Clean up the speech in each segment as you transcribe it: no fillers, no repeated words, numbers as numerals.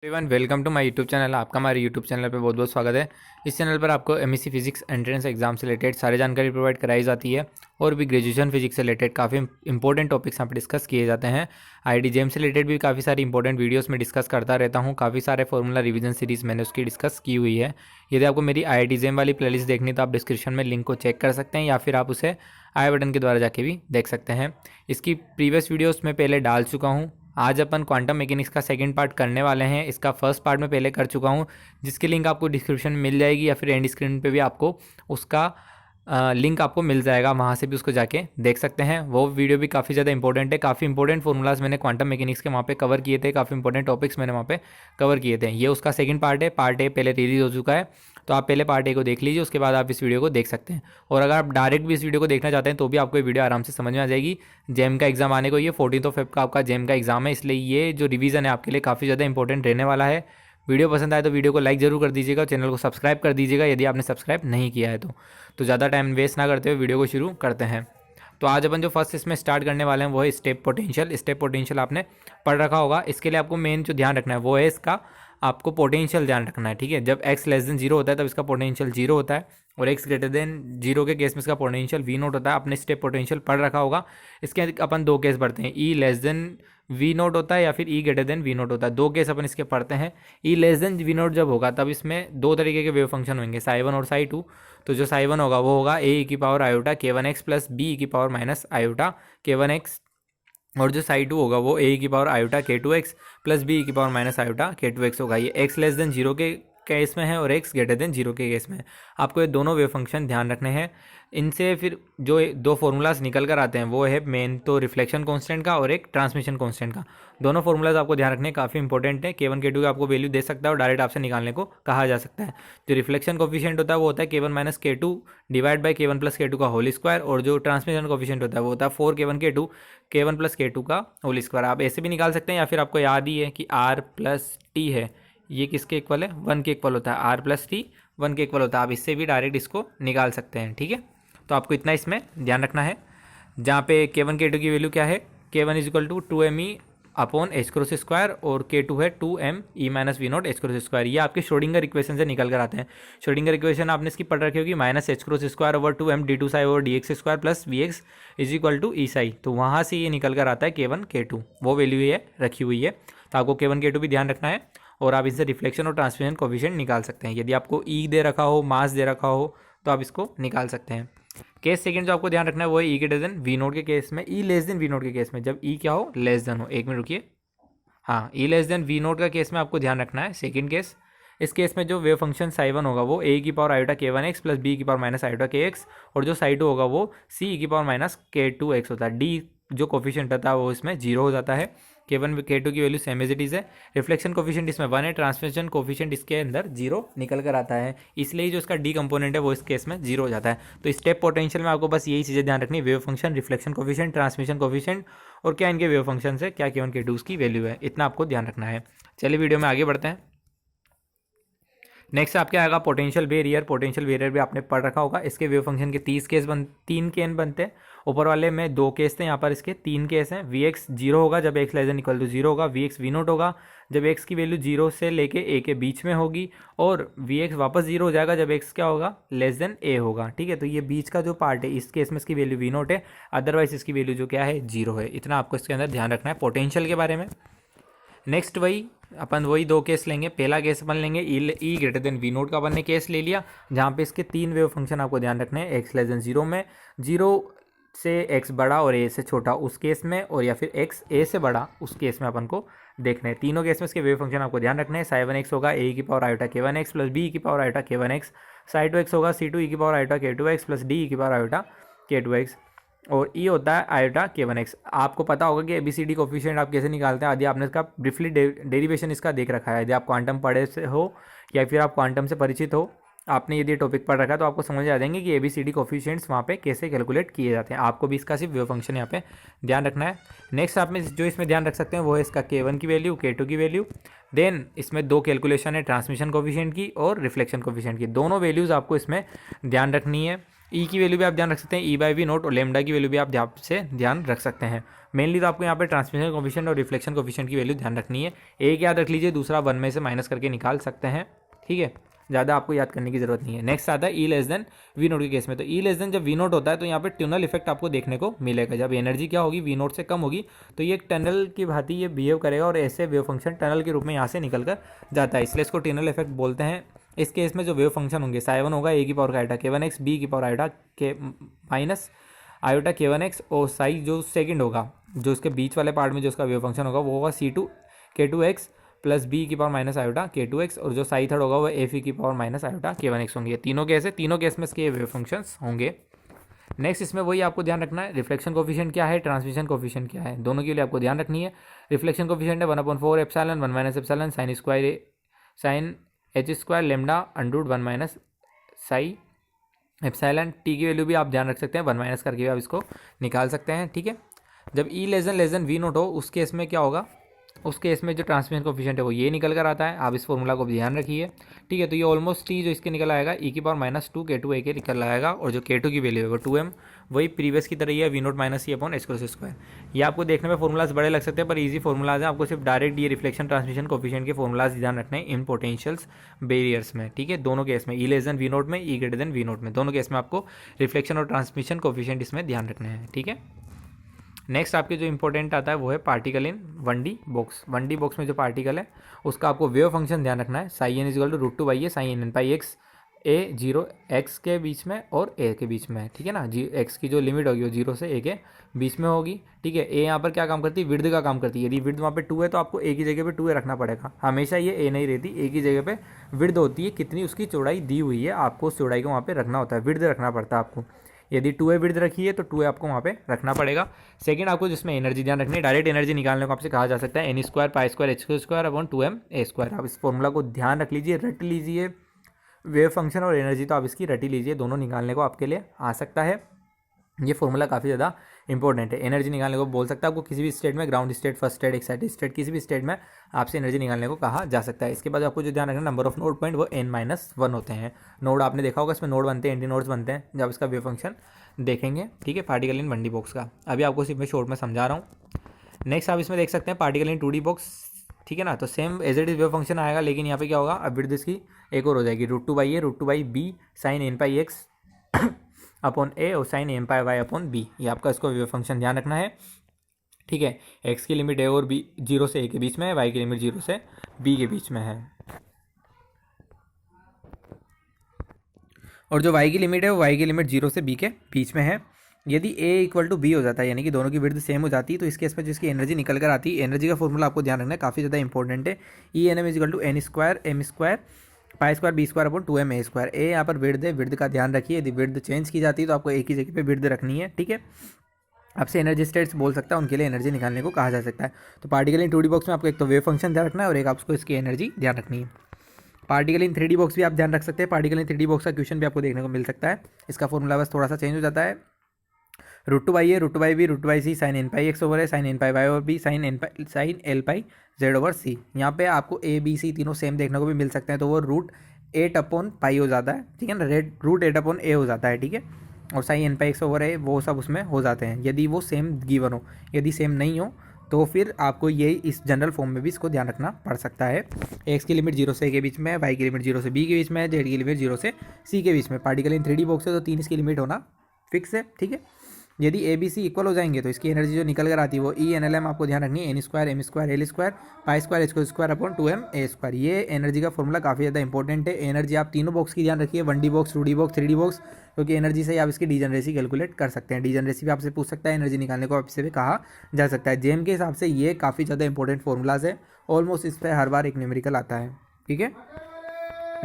Everyone welcome to my YouTube channel. आपका हमारे YouTube channel पे बहुत बहुत स्वागत है। इस चैनल पर आपको एमएससी फिजिक्स एंट्रेंस एग्जाम से रिलेटेड सारी जानकारी प्रोवाइड कराई जाती है और भी ग्रेजुएशन फिजिक्स से रिलेटेड काफ़ी इंपॉर्टेंट टॉपिक्स यहाँ पर डिस्कस किए जाते हैं। आईआईटी से रिलेटेड भी काफ़ी सारी इंपॉर्टेंट वीडियोस में डिस्कस करता रहता हूँ। काफ़ी सारे फॉर्मूला रिवीजन सीरीज़ मैंने उसकी डिस्कस की हुई है। यदि आपको मेरी आईआईटी वाली प्लेलिस्ट देखनी तो आप डिस्क्रिप्शन में लिंक को चेक कर सकते हैं या फिर आप उसे आई बटन के द्वारा जाके भी देख सकते हैं। इसकी प्रीवियस वीडियोस में पहले डाल चुका हूँ। आज अपन क्वांटम मैकेनिक्स का सेकंड पार्ट करने वाले हैं। इसका फर्स्ट पार्ट मैं पहले कर चुका हूं, जिसकी लिंक आपको डिस्क्रिप्शन में मिल जाएगी या फिर एंड स्क्रीन पे भी आपको उसका लिंक आपको मिल जाएगा, वहाँ से भी उसको जाके देख सकते हैं। वो वीडियो भी काफ़ी ज़्यादा इंपॉर्टेंट है। काफ़ी इंपॉर्टेंट फॉर्मूलाज मैंने क्वांटम मैकेनिक्स के वहाँ पे कवर किए थे, काफ़ी इंपॉर्टेंट टॉपिक्स मैंने वहाँ पे कवर किए थे। ये उसका सेकंड पार्ट है। पार्ट ए पहले रिलीज़ हो चुका है, तो आप पहले पार्ट ए को देख लीजिए, उसके बाद आप इस वीडियो को देख सकते हैं। और अगर आप डायरेक्ट भी इस वीडियो को देखना चाहते हैं तो भी आपको ये वीडियो आराम से समझ में आ जाएगी। जेम का एग्जाम आने को, ये 14 फेब का आपका जेम का एग्जाम है, इसलिए ये जो रिवीजन है आपके लिए काफ़ी ज़्यादा इंपॉर्टेंट रहने वाला है। वीडियो पसंद आए तो वीडियो को लाइक जरूर कर दीजिएगा, चैनल को सब्सक्राइब कर दीजिएगा यदि आपने सब्सक्राइब नहीं किया है तो ज़्यादा टाइम वेस्ट ना करते हुए वीडियो को शुरू करते हैं। तो आज अपन जो फर्स्ट इसमें स्टार्ट करने वाले हैं वो है स्टेप पोटेंशियल। स्टेप पोटेंशियल आपने पढ़ रखा होगा। इसके लिए आपको मेन जो ध्यान रखना है वो है इसका आपको पोटेंशियल ध्यान रखना है। ठीक है, जब x लेस देन जीरो होता है तब इसका पोटेंशियल जीरो होता है और x ग्रेटर देन जीरो के केस में इसका पोटेंशियल v नोट होता है। आपने स्टेप पोटेंशियल पढ़ रखा होगा। इसके अपन दो केस पढ़ते हैं, e less than v note होता है या फिर e greater than v note होता है। दो केस अपन इसके पढ़ते हैं। e less than v note जब होगा तब इसमें दो तरीके के वेव फंक्शन होंगे, साई वन और साई टू। तो जो साई वन होगा वो होगा a की power iota k1x plus b की पावर माइनस आयोटा k1x, और जो साई टू होगा वो a की power iota k2x plus b की पावर माइनस आयोटा k2x होगा। ये x लेस देन जीरो के केस में है और x ग्रेटर देन जीरो के केस में है। आपको ये दोनों वेव फंक्शन ध्यान रखने हैं। इनसे फिर जो दो फार्मूलाज निकल कर आते हैं वो है मेन तो रिफ्लेक्शन कांस्टेंट का और एक ट्रांसमिशन कांस्टेंट का। दोनों फार्मूलाज आपको ध्यान रखने काफ़ी इंपॉर्टेंट है। k1 k2 का आपको वैल्यू दे सकता है और डायरेक्ट आपसे निकालने को कहा जा सकता है। जो रिफ्लेक्शन कोफिशिएंट होता है वो होता है k1 minus k2 divide by k1 plus k2 का होल स्क्वायर, और जो ट्रांसमिशन कोफिशिएंट होता है वो होता है 4k1 k2 k1 plus k2 का होल स्क्वायर। आप ऐसे भी निकाल सकते हैं या फिर आपको याद ही है कि r प्लस टी है, ये किसके इक्वल है, 1 के इक्वल होता है। r प्लस टी 1 के इक्वल होता है। आप इससे भी डायरेक्ट इसको निकाल सकते हैं। ठीक है, तो आपको इतना इसमें ध्यान रखना है। जहाँ पे k1 k2 की वैल्यू क्या है, k1 is equal to 2m E upon H cross square और k2 है 2m E minus V not H cross square. ये आपके श्रोडिंगर इक्वेशन से निकल कर आते हैं। श्रोडिंगर इक्वेशन आपने इसकी पढ़ रखी होगी, minus H cross square over 2m D two psi over D X square plus V X is equal to E psi. तो वहाँ से ये निकल कर आता है k1 k2, वो वैल्यू ये रखी हुई है। तो आपको k1 k2 भी ध्यान रखना है और आप इससे रिफ्लेक्शन और ट्रांसमिशन कोफिशिएंट निकाल सकते हैं। यदि आपको ई दे रखा हो, मास दे रखा हो, तो आप इसको निकाल सकते हैं। केस सेकंड जो आपको ध्यान रखना है वो है ई ग्रेटर देन वी नोट के केस में, ई लेस देन वी नोट के केस में, जब ई क्या हो, लेस देन हो। एक मिनट रुकिए, हाँ, ई लेस देन वी नोट का केस में आपको ध्यान रखना है। सेकंड केस, इस केस में जो वेव फंक्शन साई वन होगा वो a की power iota k1x plus b की पावर माइनस आयोटा kx, और जो साई टू होगा वो c की पावर माइनस k2x होता है। d जो कोफिशिएंट होता है वो इसमें जीरो हो जाता है। k1 k2 की value same as it is है। रिफ्लेक्शन कोफिशिएंट इसमें 1 है, ट्रांसमिशन कोफिशिएंट इसके अंदर जीरो निकल कर आता है, इसलिए जो इसका डी कंपोनेंट है वो इस केस में जीरो हो जाता है। तो स्टेप पोटेंशियल में आपको बस यही चीज़ें ध्यान रखनी, wave function, reflection coefficient, transmission coefficient और क्या इनके वेव फंक्शन है, क्या k1 k2 की वैल्यू है, इतना आपको ध्यान रखना है। चलिए वीडियो में आगे बढ़ते हैं। नेक्स्ट आपके आएगा पोटेंशियल वेरियर। पोटेंशियल वेरियर भी आपने पढ़ रखा होगा। इसके वेव फंक्शन के 3 केस बनते हैं। ऊपर वाले में 2 केस थे, यहाँ पर इसके 3 केस हैं। वी एक्स जीरो होगा जब X less than equal to zero होगा, वी एक्स वी नोट होगा जब एक्स की वैल्यू जीरो से लेके ए के बीच में होगी, और वी एक्स वापस जीरो हो जाएगा जब एक्स क्या होगा, लेस देन ए होगा। ठीक है, तो ये बीच का जो पार्ट है इस केस में इसकी वैल्यू वी नोट है, अदरवाइज इसकी वैल्यू जो क्या है, जीरो है। इतना आपको इसके अंदर ध्यान रखना है पोटेंशियल के बारे में। नेक्स्ट वही 2 केस लेंगे। पहला केस अपन लेंगे ई ग्रेटर देन वी नोट का अपन ने केस ले लिया, जहाँ पे इसके 3 वेव फंक्शन आपको ध्यान रखने हैं। एक्स लेस देन जीरो में, जीरो से एक्स बड़ा और ए से छोटा उस केस में, और या फिर एक्स ए से बड़ा उस केस में अपन को देखना है। तीनों केस में इसके वेव फंक्शन आपको ध्यान रखने हैं। साई वन एक्स होगा ए की power iota k1x plus B की power iota k1x, psi two X होगा c2 ई की power iota k2x plus D की पावर आयोटा k2x, और ई होता है आयोटा k1x। आपको पता होगा कि ABCD कोफिशिएंट आप कैसे निकालते हैं, यदि आपने इसका ब्रीफली डेरिवेशन इसका देख रखा है, यदि आप क्वांटम पढ़े से हो या फिर आप क्वांटम से परिचित हो, आपने यदि टॉपिक पढ़ रखा है तो आपको समझ आ जाएंगे कि ABCD कोफिशिएंट्स वहाँ पे कैसे कैलकुलेट किए जाते हैं। आपको भी इसका सिर्फ वेव फंक्शन यहाँ पे ध्यान रखना है। नेक्स्ट आप में जो इसमें ध्यान रख सकते हैं वो है इसका k1 की वैल्यू, k2 की वैल्यू। देन इसमें 2 कैलकुलेशन है, ट्रांसमिशन कोफिशिएंट की और रिफ्लेक्शन कोफिशिएंट की। दोनों वैल्यूज़ आपको इसमें ध्यान रखनी है। ई की वैल्यू भी आप ध्यान रख सकते हैं, ई बाई वी नोट, और लेमडा की वैल्यू भी आप ध्यान से ध्यान रख सकते हैं। मेनली तो आपको यहाँ पे ट्रांसमिशन कोफिशिएंट और रिफ्लेक्शन कोफिशिएंट की वैल्यू ध्यान रखनी है। एक याद रख लीजिए, दूसरा 1 में से माइनस करके निकाल सकते हैं, ठीक है, ज़्यादा आपको याद करने की जरूरत नहीं है। नेक्स्ट आता है ई लेस देन वी नोट के केस में। तो ई लेस देन जब वी नोट होता है तो यहाँ पे टनल इफेक्ट आपको देखने को मिलेगा। जब एनर्जी क्या होगी, वी नोट से कम होगी, तो ये एक टनल की भांति ये बिहेव करेगा और ऐसे वेव फंक्शन टनल के रूप में यहाँ से निकल कर जाता है, इसलिए इसको टनल इफेक्ट बोलते हैं। इस केस में जो वेव फंक्शन होंगे, साई1 होगा ए की पावर का आयोटा k1x, बी की पावर आयोटा के माइनस आयोटा k1x, और साई जो सेकंड होगा, जो उसके बीच वाले पार्ट में जो उसका वेव फंक्शन होगा वो होगा c2 k2x प्लस बी की पावर माइनस आयोटा k2x, और जो साई थर्ड होगा वो एफ की पावर माइनस आयोटा k1x होंगे। तीनों केस है, तीनों केस में इसके वेव फंक्शंस होंगे। नेक्स्ट इसमें वही आपको ध्यान रखना है, रिफ्लेक्शन कोफिशिएंट क्या है, ट्रांसमिशन कोफिशिएंट क्या है, दोनों के लिए आपको ध्यान रखनी है। रिफ्लेक्शन कोफिशिएंट है 1/4 epsilon 1 minus epsilon sine square sine h square lambda under 1 minus psi epsilon. T की वैल्यू भी आप ध्यान रख सकते हैं, 1 माइनस करके भी आप इसको निकाल सकते हैं, ठीक है। जब ई लेस देन वी नोट हो उस केस में क्या होगा, उस केस में जो ट्रांसमिशन कोफिशिएंट है वो ये निकल कर आता है। आप इस फॉर्मूला को भी ध्यान रखिए, ठीक है। तो ये ऑलमोस्ट टी जो इसके निकल आएगा ई की पावर -2 k2 a के निकल आएगा, और जो k2 की वैल्यू है वो 2m, वही प्रीवियस की तरह ही है, V not minus E upon H cross square. ये आपको देखने में फॉर्मूलाज बड़े लग सकते हैं पर इजी फॉर्मूलाज हैं, आपको सिर्फ डायरेक्ट ये रिफ्लेक्शन ट्रांसमिशन कोफिशिएंट के फॉर्मूलाज ध्यान रखने हैं इन पोटेंशियल्स बेरियर्स में, ठीक है। दोनों केस में ई लेस देन वी नोट में, ई ग्रेटर देन वी नोट में, दोनों केस में आपको रिफ्लेक्शन और ट्रांसमिशन कोफिशिएंट इसमें ध्यान रखने हैं, ठीक है। नेक्स्ट आपके जो इंपॉर्टेंट आता है वो है particle in 1D box. 1D box में जो पार्टिकल है उसका आपको वेव फंक्शन ध्यान रखना है, psi N equal to √2 by A sine N pi X, A 0 X के बीच में और ए के बीच में, ठीक है ना। जी एक्स की जो लिमिट होगी वो 0 से ए के बीच में होगी, ठीक है। ए यहाँ पर क्या काम करती है, विड्थ का काम करती है। यदि विड्थ वहाँ पे 2 है तो आपको ए की जगह पे 2 रखना पड़ेगा, हमेशा ये ए नहीं रहती, ए की जगह पे विड्थ होती है, कितनी उसकी चौड़ाई दी हुई है आपको उस चौड़ाई को वहाँ पे रखना होता है, विड्थ रखना पड़ता है आपको। यदि 2a विड्थ रखी है तो 2a आपको वहाँ पे रखना पड़ेगा। सेकंड आपको जिसमें एनर्जी ध्यान रखनी है, डायरेक्ट एनर्जी निकालने को आपसे कहा जा सकता है N square pi square H square upon 2m a square. आप इस फॉर्मूला को ध्यान रख लीजिए, रट लीजिए, वेव फंक्शन और एनर्जी तो आप इसकी रट ही लीजिए, दोनों निकालने को आपके लिए आ सकता है। ये फॉर्मूला काफ़ी ज़्यादा इंपॉर्टेंट है, एनर्जी निकालने को बोल सकता है आपको किसी भी स्टेट में, ground state, first state, excited state, किसी भी स्टेट में आपसे एनर्जी निकालने को कहा जा सकता है। इसके बाद आपको जो ध्यान रखना, नंबर ऑफ नोड पॉइंट वो n-1 होते हैं। नोड आपने देखा होगा, इसमें नोड बनते हैं, एंटी नोड्स बनते हैं जब इसका वेव फंक्शन देखेंगे, ठीक है। पार्टिकल इन 1D बॉक्स का अभी आपको सिर्फ मैं शॉर्ट में समझा रहा हूँ। नेक्स्ट आप इसमें देख सकते हैं पार्टिकल इन 2D बॉक्स, ठीक है ना। तो same as it is wave function आएगा, लेकिन यहाँ पे क्या होगा, अब विड्थ इसकी एक और हो जाएगी, √2 by A √2 by B sine N pi X upon A और sine M pi Y upon B. ये आपका इसको वेव फंक्शन ध्यान रखना है, ठीक है। एक्स की लिमिट ए और बी 0 से ए के बीच में है, वाई की लिमिट 0 से बी के बीच में है, और जो y की लिमिट है वो y की लिमिट 0 से b के बीच में है। यदि a = b हो जाता है, यानी कि दोनों की विड्थ सेम हो जाती है, तो इस केस में जिसकी एनर्जी निकल कर आती है, एनर्जी का फॉर्मूला आपको ध्यान रखना है, काफ़ी ज़्यादा इंपॉर्टेंट है। E_NM = n square m square pi square B square upon 2m a square. A यहाँ पर विड्थ है, विड्थ का ध्यान रखिए, यदि विड्थ चेंज की जाती है तो आपको एक ही जगह पे विड्थ रखनी है, ठीक है। आपसे एनर्जी स्टेट्स बोल सकता है, उनके लिए एनर्जी निकालने को कहा जा सकता है। तो पार्टिकल इन 2D बॉक्स में आपको एक तो वेव फंक्शन ध्यान रखना है और एक आपको इसकी एनर्जी ध्यान रखनी है। पार्टिकल इन 3D बॉक्स भी आप ध्यान रख सकते हैं, पार्टिकल इन 3D बॉक्स का क्वेश्चन भी आपको देखने को मिल सकता है। इसका फॉर्मूला बस थोड़ा सा चेंज हो जाता है, √2 by A √2 by B √2 by C sine N pi X over है sine N pi Y over B sine L pi Z over C. यहाँ पे आपको ए बी सी तीनों सेम देखने को भी मिल सकते हैं, तो वो √8/पाई हो जाता है, ठीक है ना, √8/a हो जाता है, ठीक है। और sign N pi X over है वो सब उसमें हो जाते हैं, यदि वो सेम गिवन हो। यदि सेम नहीं हो तो फिर आपको ये इस जनरल फॉर्म में भी इसको ध्यान रखना पड़ सकता है। एक्स की लिमिट 0 से ए के बीच में है, वाई की लिमिट 0 से बी के बीच में है, जेड की लिमिट 0 से सी के बीच में। पार्टिकल इन 3D बॉक्स है तो 3 इसकी लिमिट होना फिक्स है, ठीक है। यदि ए बी सी इक्वल हो जाएंगे तो इसकी एनर्जी जो निकल कर आती है वो E_NLM आपको ध्यान रखनी है, n square m square l square pi square h square upon 2m a square. ये एनर्जी का फॉर्मूला काफ़ी ज़्यादा इंपॉर्टेंट है। एनर्जी आप तीनों बॉक्स की ध्यान रखिए, 1D box 2D box 3D box, क्योंकि एनर्जी से ही आप इसकी डीजनरेसी कैलकुलेट कर सकते हैं। डीजनरेसी भी आपसे पूछ सकता है, एनर्जी निकालने को आपसे भी कहा जा सकता है। जेम के हिसाब से ये काफ़ी ज़्यादा इंपॉर्टेंट फॉर्मूलाज है, ऑलमोस्ट इस पर हर बार एक न्यूमेरिकल आता है, ठीक है।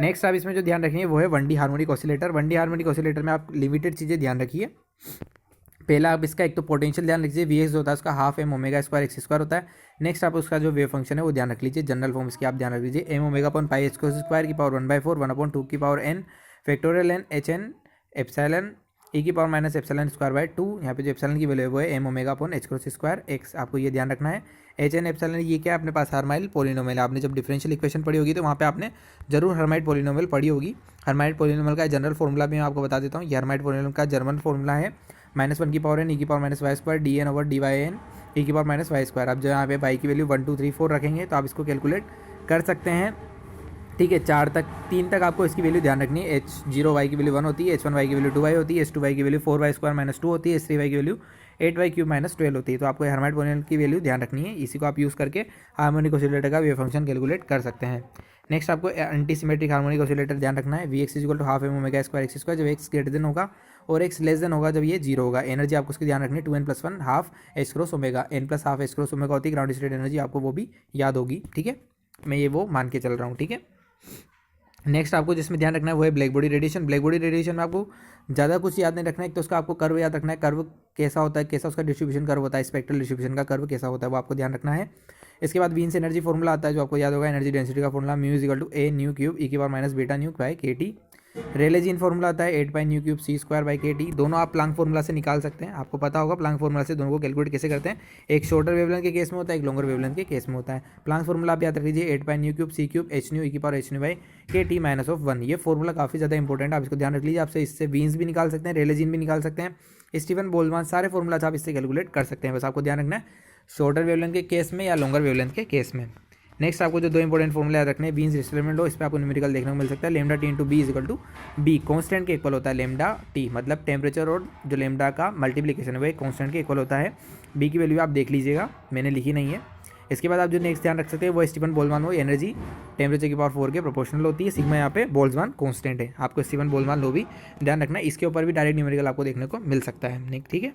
नेक्स्ट आप इसमें जो ध्यान रखिए वो है 1D harmonic oscillator. 1D harmonic oscillator में आप लिमिटेड चीज़ें ध्यान रखिए। पहला आप इसका एक तो पोटेंशियल ध्यान रखिए, Vx होता है उसका half m omega square x square होता है। नेक्स्ट आप उसका जो वेव फंक्शन है वो ध्यान रख लीजिए, जनरल फॉर्म इसकी आप ध्यान रख लीजिए, m omega upon pi h square की पावर 1/4 1/2 की power n factorial n h n epsilon e की पावर -एप्सिलॉन स्क्वायर बाय 2। यहाँ पे जो एप्सिलॉन की वैल्यू है वो है m omega upon h square x, आपको ये ध्यान रखना है। एच एन एप्सिलॉन ये क्या है अपने पास हर्माइट पॉलिनोमियल। आपने जब डिफरेंशियल इक्वेशन पढ़ी होगी तो वहाँ पे आपने जरूर हर्माइट पॉलिनोमियल पढ़ी होगी। हर्माइट पॉलिनोमियल का जनरल फॉर्मूला भी मैं आपको बता देता हूँ। ये हर्माइट पॉलिनोमियल का जर्मन फॉर्मूला है -1 की पावर n e की पावर -y² dn/dy/n e की पावर -y²। अब जो यहाँ पे y की वैल्यू 1 2 3 4 रखेंगे तो आप इसको कैलकुलेट कर सकते हैं। ठीक है, 3 तक आपको इसकी वैल्यू ध्यान रखनी है। h0y की वैल्यू 1 होती है, h1y की वैल्यू 2y होती है, h2y की वैल्यू 4y² -2 होती है, h3y की वैल्यू 8y³ -12 होती है। तो आपको हर्माइट पॉलिनोमियल की वैल्यू ध्यान रखनी है। इसी को आप यूज़ करके हार्मोनिक ऑसिलेटर का वेव फंक्शन कैलकुलेट कर सकते हैं। नेक्स्ट आपको एंटी सिमेट्रिक हार्मोनिक ऑसिलेटर ध्यान रखना है। Vx = ½ m² x²। जब x ग्रेटर देन होगा और x लेस देन होगा जब ये 0 होगा। एनर्जी आपको उसकी ध्यान रखनी है 2n + 1 ½ h×ω। n + ½ h×ω होती है ग्राउंड स्टेट एनर्जी, आपको वो भी याद होगी। ठीक है, मैं ये वो मान के चल रहा हूँ। ठीक है, नेक्स्ट आपको जिसमें ध्यान रखना है वो है black body radiation. Black body radiation में आपको ज़्यादा कुछ याद नहीं रखना है। तो उसका आपको कर्व याद रखना है। कर्व कैसा होता है, कैसा उसका डिस्ट्रीब्यूशन कर्व होता है, स्पेक्ट्रल डिस्ट्रीब्यूशन का कर्व कैसा होता है वो आपको ध्यान रखना है। इसके बाद वीन्स एनर्जी फॉर्मूला आता है जो आपको याद होगा। एनर्जी डेंसिटी का फॉर्मूला μ = a μ³ e की power -β/kT। Rayleigh Jeans formula आता है 8π/3 c²/kT। दोनों आप प्लांक फॉर्मूला से निकाल सकते हैं। आपको पता होगा प्लांक फॉर्मूला से दोनों को कैलकुलेट कैसे करते हैं। एक शॉर्टर वेवलेंथ के केस में होता है, एक लॉन्गर वेवलेंथ के केस में होता है। प्लांक फॉर्मूला आप याद रख लीजिए 8π/3 c³ hν e की पावर hν/kT -1। ये फॉर्मूला काफ़ी ज़्यादा इंपॉर्टेंट है, आप इसको ध्यान रख लीजिए। आपसे इससे वीन्स भी निकाल सकते हैं, रेले जीन भी निकाल सकते हैं, स्टीफन बोल्ट्जमान सारे फॉर्मूला आप इससे कैलकुलेट कर सकते हैं। बस आपको ध्यान रखना है शॉर्टर वेवलेंथ के केस में या लॉन्गर वेवलेंथ के केस में। नेक्स्ट आपको जो 2 इंपॉर्टेंट फॉर्मूला याद रखने हैं, वीन्स डिस्प्लेसमेंट लो, इस पर आपको न्यूमेरिकल देखने को मिल सकता है। λT × b = b कॉन्स्टेंट के इक्वल होता है। λT मतलब टेम्परेचर और जो लैम्डा का मल्टीप्लिकेशन है वो एक कॉन्स्टेंट के इक्वल होता है। b की वैल्यू आप देख लीजिएगा, मैंने लिखी नहीं है। इसके बाद आप जो नेक्स्ट ध्यान रख सकते हैं वो स्टीफन बोल्ट्जमान लो। एनर्जी टेम्परेचर की पावर 4 के प्रोपोर्शनल होती है। सिग्मा यहाँ पे बोल्ट्जमान कॉन्स्टेंट है, आपको स्टीफन बोल्ट्जमान लो भी ध्यान रखना है। इसके ऊपर भी डायरेक्ट न्यूमेरिकल आपको देखने को मिल सकता है। ठीक है,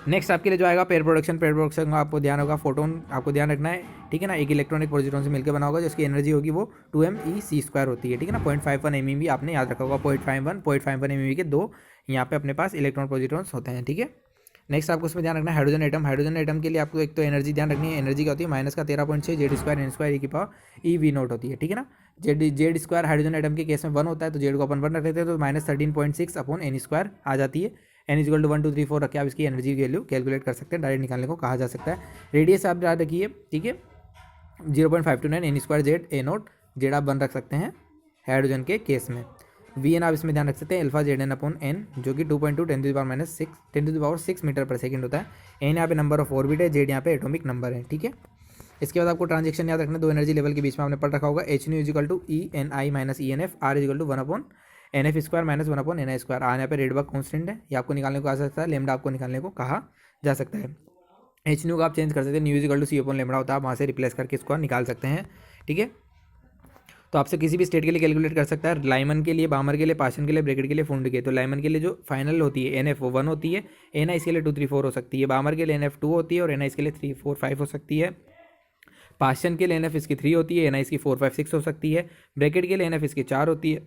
नेक्स्ट आपके लिए जो आएगा पेयर प्रोडक्शन का आपको ध्यान होगा। फोटोन आपको ध्यान रखना है। ठीक है ना, एक इलेक्ट्रॉनिक पॉजिट्रॉन से मिलकर बना होगा, जिसकी एनर्जी होगी वो 2m/e⁻² होती है। ठीक है ना, 0.51 MeV आपने याद रखा होगा। 0.51 MeV के 2 यहाँ पे अपने पास इलेक्ट्रॉन पॉजिट्रॉन्स होते हैं। ठीक है, नेक्स्ट आपको उसमें ध्यान रखना है हाइड्रोजन एटम। हाइड्रोजन एटम के लिए आपको एक तो एनर्जी ध्यान रखनी है। एनर्जी क्या होती है -13.6 Z² n² e की पावर eV0 होती है। ठीक है ना, Z² हाइड्रोजन एटम के केस में 1 होता है तो Z को अपन 1 रख लेते हैं तो -13.6/n² आ जाती है। n = 1 2 3 4 रख के आप इसकी एनर्जी वैल्यू कैलकुलेट कर सकते हैं, डायरेक्ट निकालने को कहा जा सकता है। रेडियस आप याद रखिए। ठीक है, 0.529 n² Z Z आप 1 रख सकते हैं हाइड्रोजन के केस में। Vn आप इसमें ध्यान रख सकते हैं α/Zn/n जो कि 2.2 10⁻6 मीटर/सेकंड होता है। n यहाँ पे नंबर ऑफ ऑर्बिट है, Z यहाँ पे एटॉमिक नंबर है। ठीक है, इसके बाद आपको ट्रांजेक्शन याद रखना है। 2 एनर्जी लेवल के बीच में आपने पढ़ रखा होगा। hν = ENI - ENF, R = 1/NF² - 1/NI²। Are यहाँ पे रेडबर्ग कॉन्स्टेंट है, ये आपको निकालने को आ सकता है। लैम्डा आपको निकालने को कहा जा सकता है। hν को आप चेंज कर सकते हैं, μ = C/λ होता है, आप वहाँ से रिप्लेस करके इसको निकाल सकते हैं। ठीक है, तो आपसे किसी भी स्टेट के लिए कैलकुलेट कर सकता है। लाइमन के लिए, बामर के लिए, पाशन के लिए, ब्रैकेट के लिए, फुंड के। तो लाइमन के लिए जो फाइनल होती है NF वो 1 होती है, NI इसके लिए 2 3 4 हो सकती है। बामर के लिए NF 2 होती है और NI इसके लिए 3 4 5 हो सकती है। पाशन के लिए NF इसकी 3 होती है, NI इसकी 4 5 6 हो सकती है। ब्रैकेट के लिए NF इसकी 4 होती है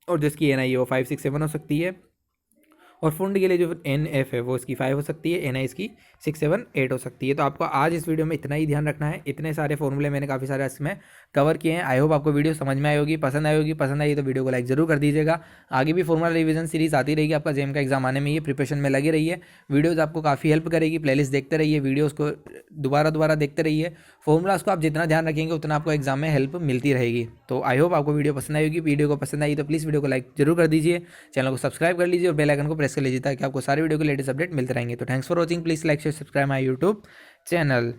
और जिसकी NI है वो 5 6 7 हो सकती है। और फुंड के लिए जो NF है वो इसकी 5 हो सकती है, NI इसकी 6 7 8 हो सकती है। तो आपको आज इस वीडियो में इतना ही ध्यान रखना है। इतने सारे फॉर्मूले मैंने काफ़ी सारे इसमें कवर किए हैं। आई होप आपको वीडियो समझ में आई होगी, पसंद आई होगी। पसंद आई तो वीडियो को लाइक जरूर कर दीजिएगा। आगे भी फॉर्मूला रिवीजन सीरीज आती रहेगी, आपका जेम का एग्जाम आने में ये प्रिपरेशन में लगी रही है। वीडियोज़ आपको काफ़ी हेल्प करेगी, प्लेलिस्ट देखते रहिए, वीडियोज़ को दोबारा देखते रहिए। फॉर्मूलाज को आप जितना ध्यान रखेंगे उतना आपको एग्जाम में हेल्प मिलती रहेगी। तो आई होप आपको वीडियो पसंद आई होगी। वीडियो को पसंद आई तो प्लीज़ वीडियो को लाइक जरूर कर दीजिए, चैनल को सब्सक्राइब कर लीजिए और बेल आइकन को प्रेस कर लीजिए ताकि आपको सारे वीडियो के लेटेस्ट अपडेट मिलते रहेंगे। तो thanks for watching, please like share subscribe my YouTube channel.